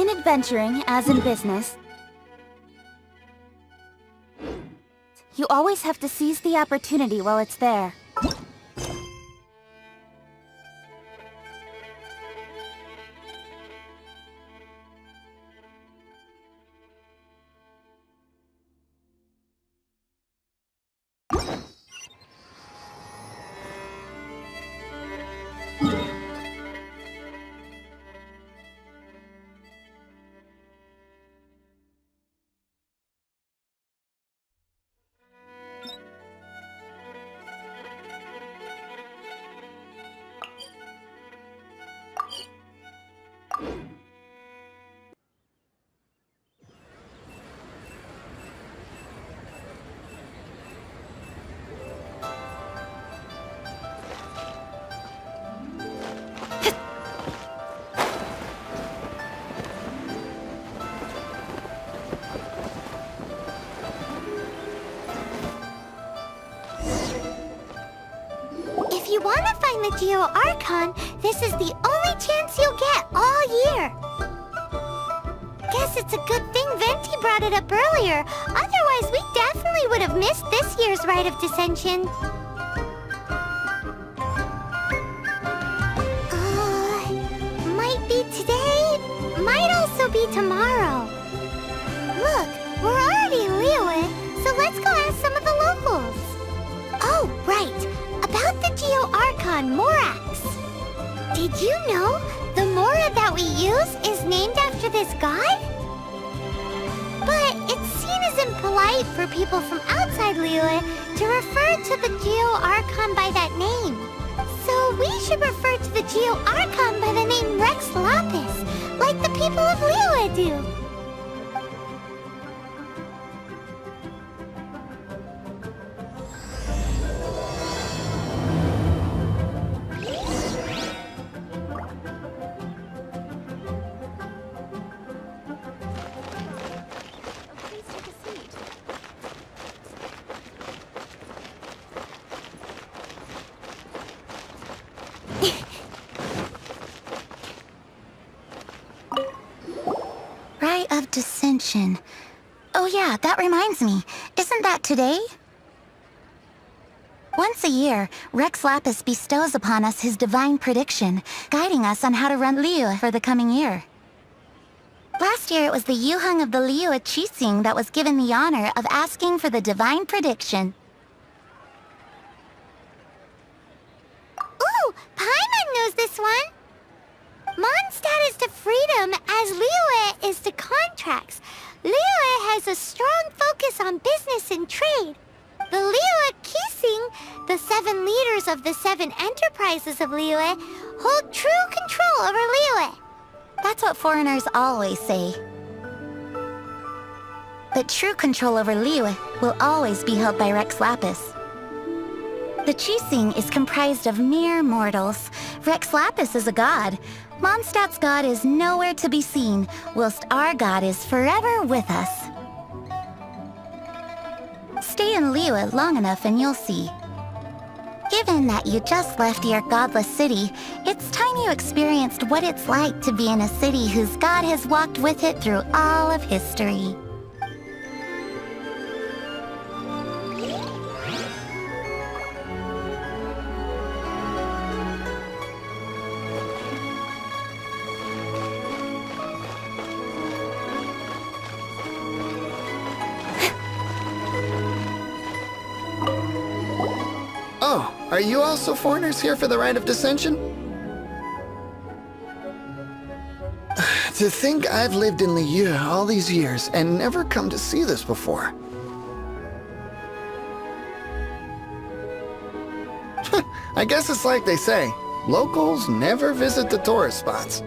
In adventuring, as in business, you always have to seize the opportunity while it's there. If you want to find the Geo Archon, this is the only chance you'll get all year. Guess it's a good thing Venti brought it up earlier. Otherwise, we definitely would have missed this year's Rite of Descension. Might be today, might also be tomorrow. Look, we're already in Liyue, so let's go ask some of the locals. Oh, right. About the Geo Archon Morax. Did you know the Mora that we use is named after this god? But it's seen as impolite for people from outside Liyue to refer to the Geo Archon by that name. So we should refer to the Geo Archon by the name Rex Lapis, like the people of Liyue do. Rite of Descension. Oh yeah, that reminds me. Isn't that today? Once a year, Rex Lapis bestows upon us his divine prediction, guiding us on how to run Liyue for the coming year. Last year it was the Yuheng of the Liyue Qixing that was given the honor of asking for the divine prediction. Ooh, Paimon knows this one! Mondstadt is to freedom as Liyue is to contracts. Liyue has a strong focus on business and trade. The Liyue Qixing, the 7 leaders of the 7 enterprises of Liyue, hold true control over Liyue. That's what foreigners always say. But true control over Liyue will always be held by Rex Lapis. The Qixing is comprised of mere mortals. Rex Lapis is a god. Mondstadt's god is nowhere to be seen, whilst our god is forever with us. Stay in Liyue long enough and you'll see. Given that you just left your godless city, it's time you experienced what it's like to be in a city whose god has walked with it through all of history. Oh, are you also foreigners here for the Rite of Descension? To think I've lived in Liyue all these years and never come to see this before. I guess it's like they say, locals never visit the tourist spots.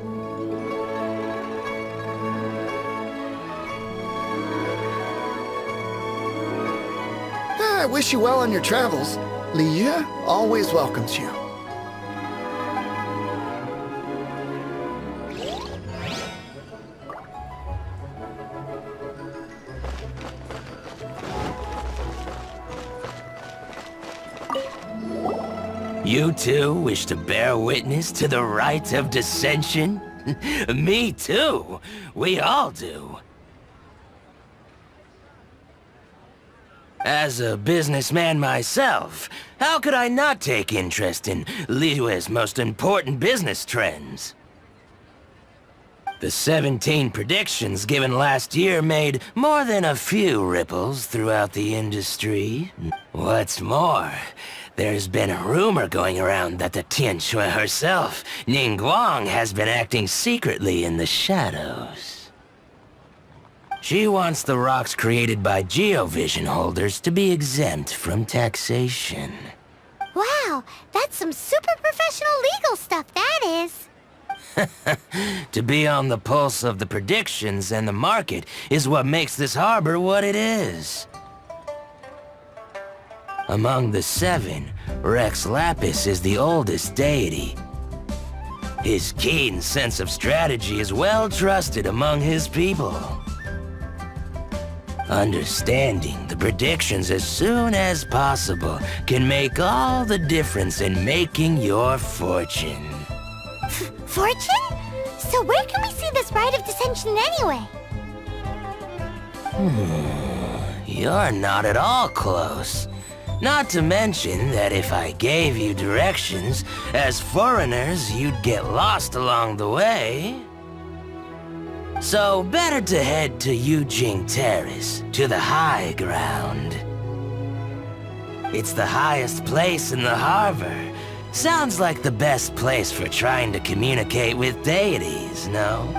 I wish you well on your travels. Liyue always welcomes you. You two wish to bear witness to the Rite of Descension? Me too. We all do. As a businessman myself, how could I not take interest in Liyue's most important business trends? The 17 predictions given last year made more than a few ripples throughout the industry. What's more, there's been a rumor going around that the Tianshui herself, Ningguang, has been acting secretly in the shadows. She wants the rocks created by Geovision holders to be exempt from taxation. Wow, that's some super professional legal stuff, that is. To be on the pulse of the predictions and the market is what makes this harbor what it is. Among the 7, Rex Lapis is the oldest deity. His keen sense of strategy is well trusted among his people. Understanding the predictions as soon as possible can make all the difference in making your fortune. Fortune? So where can we see this Rite of Descension anyway? You're not at all close. Not to mention that if I gave you directions, as foreigners, you'd get lost along the way. So better to head to Yujing Terrace, to the high ground. It's the highest place in the harbor. Sounds like the best place for trying to communicate with deities, no?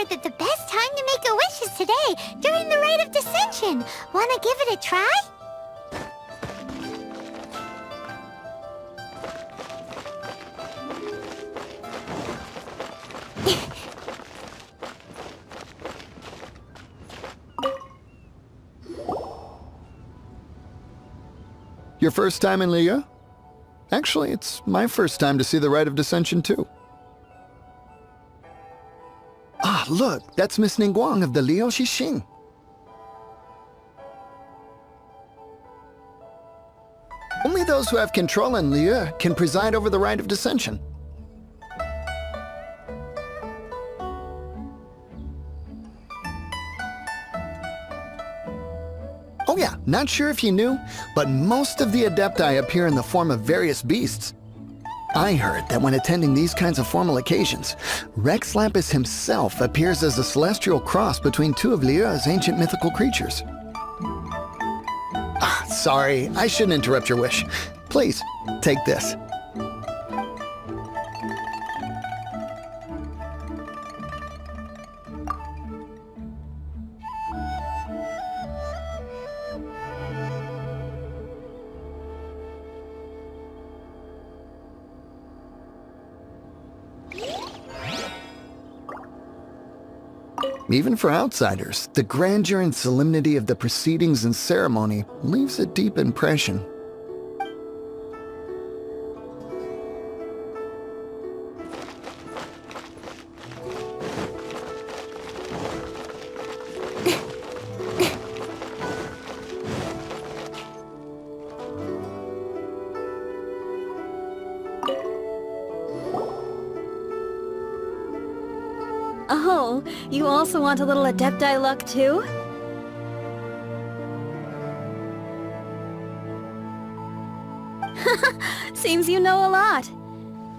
That the best time to make a wish is today, during the Rite of Descension. Wanna give it a try? Your first time in Liyue? Actually, it's my first time to see the Rite of Descension too. Ah, look, that's Miss Ningguang of the Liu Xixing. Only those who have control in Liyue can preside over the Rite of Descension. Oh yeah, not sure if you knew, but most of the Adepti appear in the form of various beasts. I heard that when attending these kinds of formal occasions, Rex Lapis himself appears as a celestial cross between two of Liyue's ancient mythical creatures. Ah, sorry, I shouldn't interrupt your wish. Please, take this. Even for outsiders, the grandeur and solemnity of the proceedings and ceremony leaves a deep impression. Oh, you also want a little Adepti luck too? Seems you know a lot.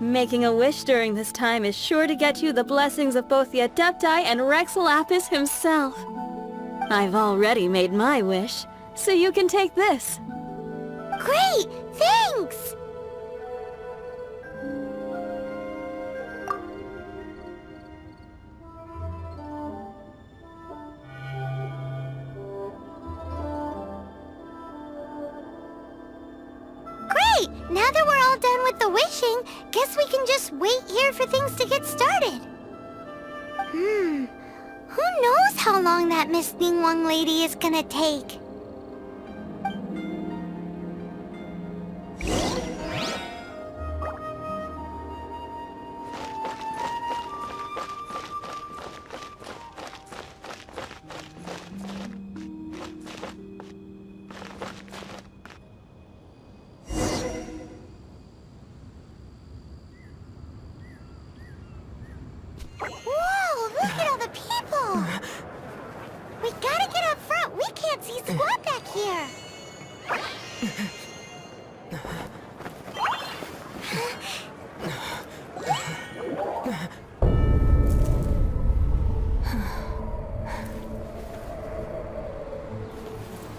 Making a wish during this time is sure to get you the blessings of both the Adepti and Rex Lapis himself. I've already made my wish, so you can take this. Great! Thanks! Great! Now that we're all done with the wishing, guess we can just wait here for things to get started. Who knows how long that Miss Ningguang lady is gonna take? Whoa, look at all the people! We gotta get up front. We can't see squat back here.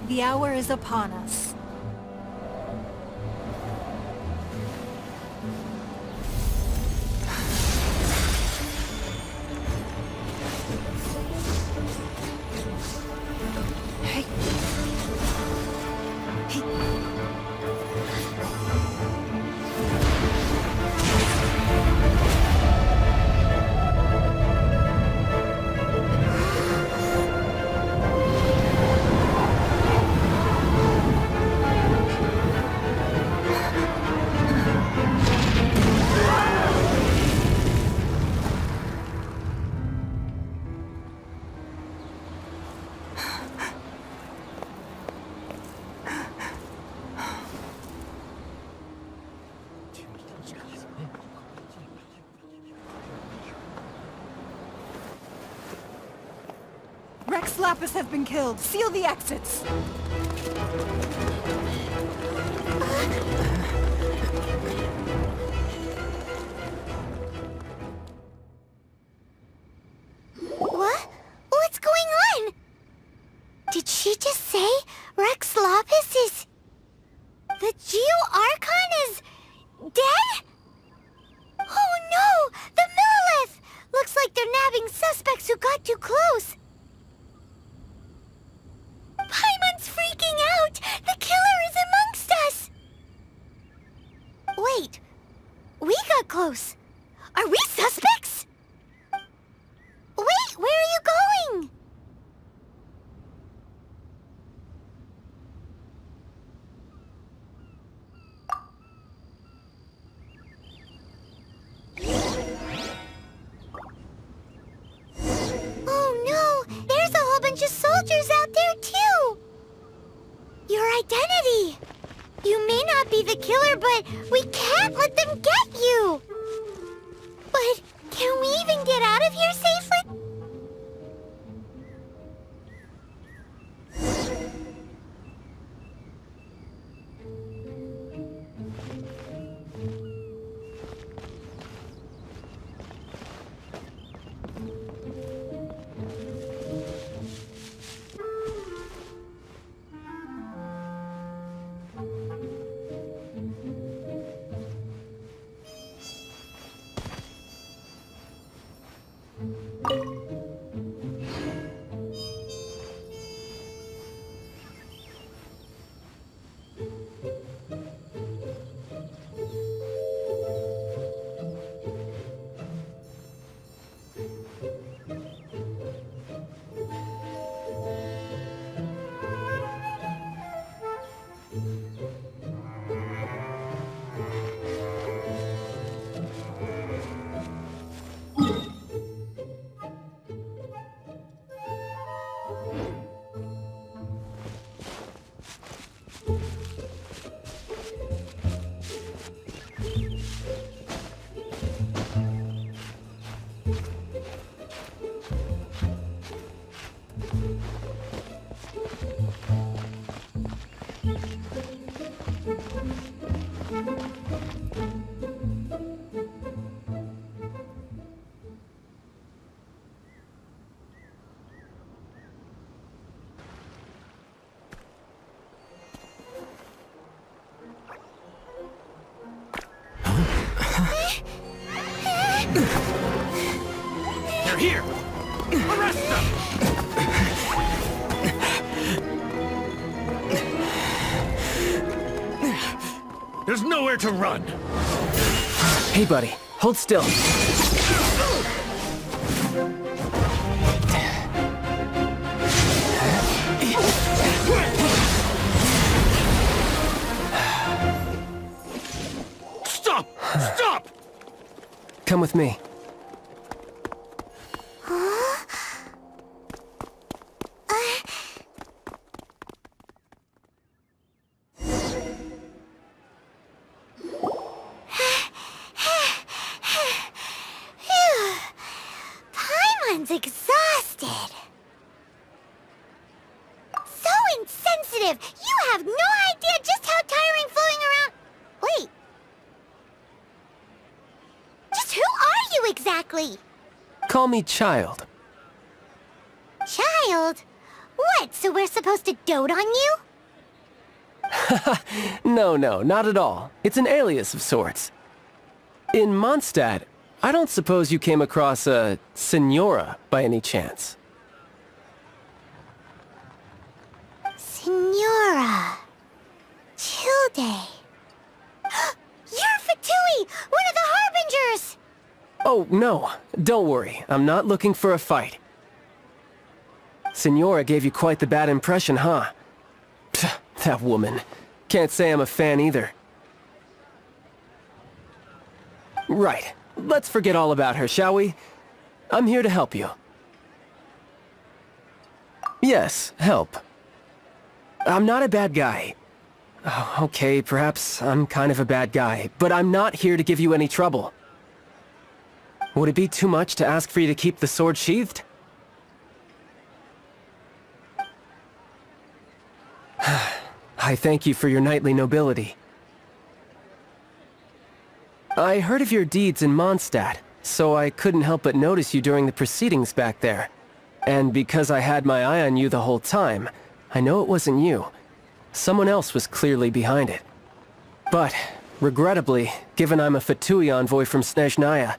The hour is upon us. Rex Lapis have been killed. Seal the exits. What? What's going on? Did she just say Rex Lapis is... The Archon is... dead? Oh no! The Monolith! Looks like they're nabbing suspects who got too close. Paimon's freaking out! The killer is amongst us! Wait. We got close. Are we suspects? Wait, where are you going? Oh no! There's a whole bunch of soldiers out there too! Your identity! You may not be the killer, but we can't let them get you! But can we even get out of here safely? They're here! Arrest them! There's nowhere to run! Hey, buddy. Hold still. Stop! Stop! Come with me. Paimon's exhausted. So insensitive! You have no idea just how tiring floating around... Wait. Just who are you exactly? Call me Child. Child? What, so we're supposed to dote on you? No, not at all. It's an alias of sorts. In Mondstadt, I don't suppose you came across a Senora by any chance. Senora. Childe. You're Fatui, one of the Harbingers! Oh, no. Don't worry. I'm not looking for a fight. Senora gave you quite the bad impression, huh? Pfft, that woman. Can't say I'm a fan either. Right. Let's forget all about her, shall we? I'm here to help you. Yes, help. I'm not a bad guy. Oh, okay, perhaps I'm kind of a bad guy, but I'm not here to give you any trouble. Would it be too much to ask for you to keep the sword sheathed? I thank you for your knightly nobility. I heard of your deeds in Mondstadt, so I couldn't help but notice you during the proceedings back there. And because I had my eye on you the whole time, I know it wasn't you. Someone else was clearly behind it. But, regrettably, given I'm a Fatui envoy from Snezhnaya,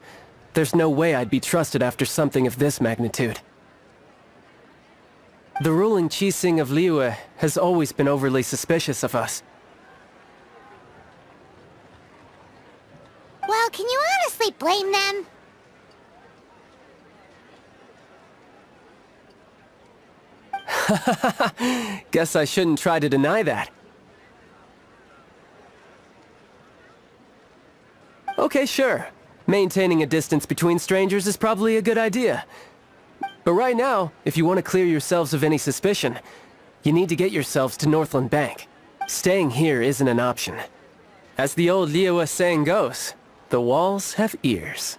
there's no way I'd be trusted after something of this magnitude. The ruling Qixing of Liyue has always been overly suspicious of us. Well, can you honestly blame them? Guess I shouldn't try to deny that. Okay, sure. Maintaining a distance between strangers is probably a good idea. But right now, if you want to clear yourselves of any suspicion, you need to get yourselves to Northland Bank. Staying here isn't an option. As the old Liyue saying goes, the walls have ears.